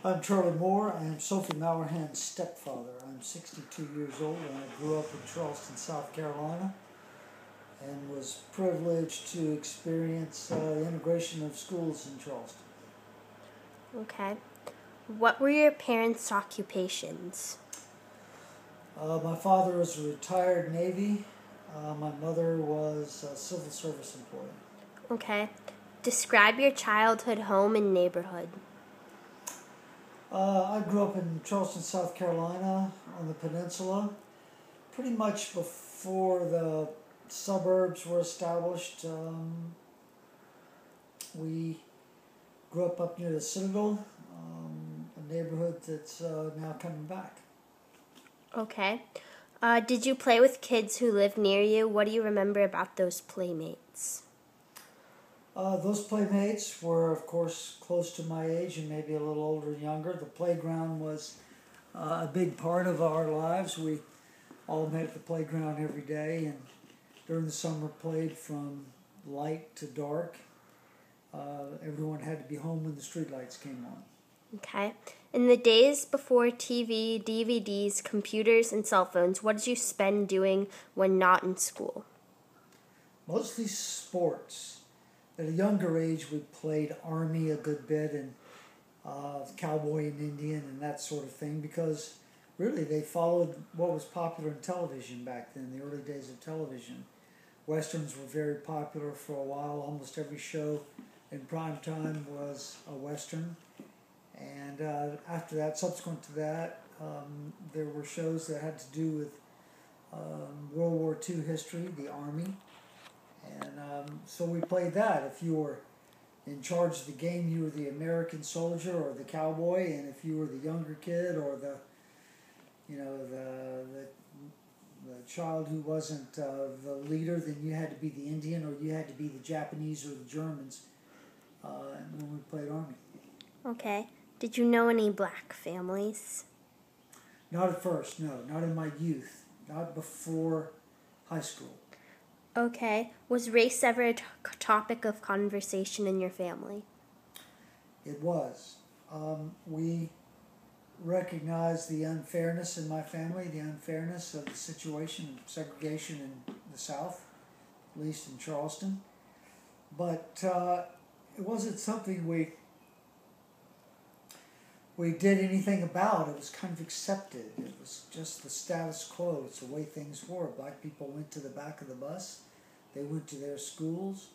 I'm Charlie Moore. I am Sophie Malrahan's stepfather. I'm 62 years old and I grew up in Charleston, South Carolina, and was privileged to experience the integration of schools in Charleston. Okay. What were your parents' occupations? My father was a retired Navy. My mother was a civil service employee. Okay. Describe your childhood home and neighborhood. I grew up in Charleston, South Carolina on the peninsula, pretty much before the suburbs were established. We grew up near the Citadel, a neighborhood that's now coming back. Okay. Did you play with kids who lived near you? What do you remember about those playmates? Those playmates were, of course, close to my age and maybe a little older and younger. The playground was a big part of our lives. We all met at the playground every day, and during the summer played from light to dark. Everyone had to be home when the streetlights came on. Okay. In the days before TV, DVDs, computers, and cell phones, what did you spend doing when not in school? Mostly sports. At a younger age, we played Army a good bit and cowboy and Indian and that sort of thing because really they followed what was popular in television back then, the early days of television. Westerns were very popular for a while. Almost every show in prime time was a Western. And after that, subsequent to that, there were shows that had to do with World War II history, the Army. And so we played that. If you were in charge of the game, you were the American soldier or the cowboy, and if you were the younger kid or the child who wasn't the leader, then you had to be the Indian or you had to be the Japanese or the Germans when we played Army. Okay. Did you know any black families? Not at first, no. Not in my youth. Not before high school. Okay. Was race ever a topic of conversation in your family? It was. We recognized the unfairness in my family, the unfairness of the situation of segregation in the South, at least in Charleston. But it wasn't something we did anything about. It was kind of accepted. It was just the status quo. It's the way things were. Black people went to the back of the bus. They went to their schools.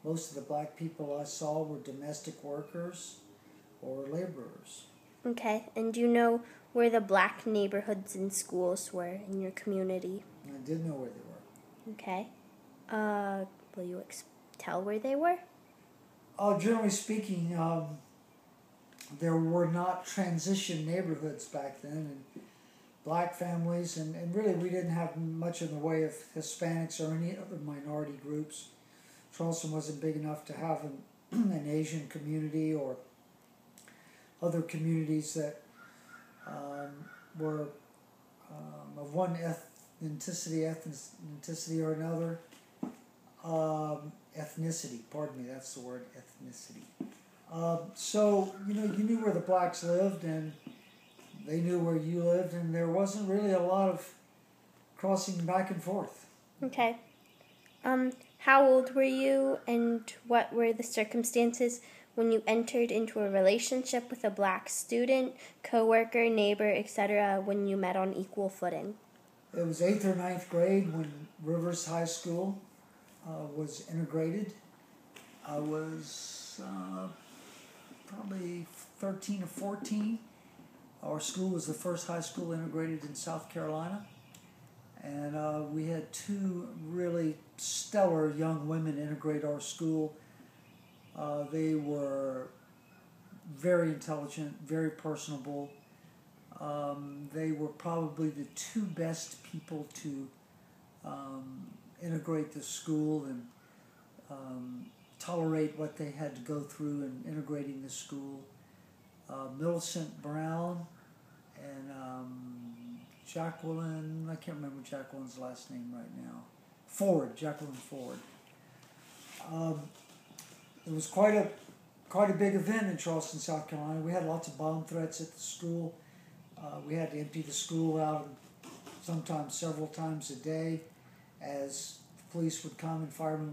Most of the black people I saw were domestic workers or laborers. Okay. And do you know where the black neighborhoods and schools were in your community? I did know where they were. Okay. Will you tell where they were? Generally speaking, there were not transition neighborhoods back then, and black families, and really we didn't have much in the way of Hispanics or any other minority groups. Charleston wasn't big enough to have an Asian community or other communities that were of one ethnicity or another. Ethnicity, pardon me, that's the word, ethnicity. So, you knew where the blacks lived and they knew where you lived, and there wasn't really a lot of crossing back and forth. Okay. How old were you and what were the circumstances when you entered into a relationship with a black student, coworker, neighbor, etc., when you met on equal footing? It was 8th or 9th grade when Rivers High School was integrated. I was probably 13 or 14. Our school was the first high school integrated in South Carolina. And we had two really stellar young women integrate our school. They were very intelligent, very personable. They were probably the two best people to integrate the school and tolerate what they had to go through in integrating the school. Millicent Brown and Jacqueline, I can't remember Jacqueline's last name right now. Jacqueline Ford. It was quite quite a big event in Charleston, South Carolina. We had lots of bomb threats at the school. We had to empty the school out sometimes several times a day as police would come and firemen would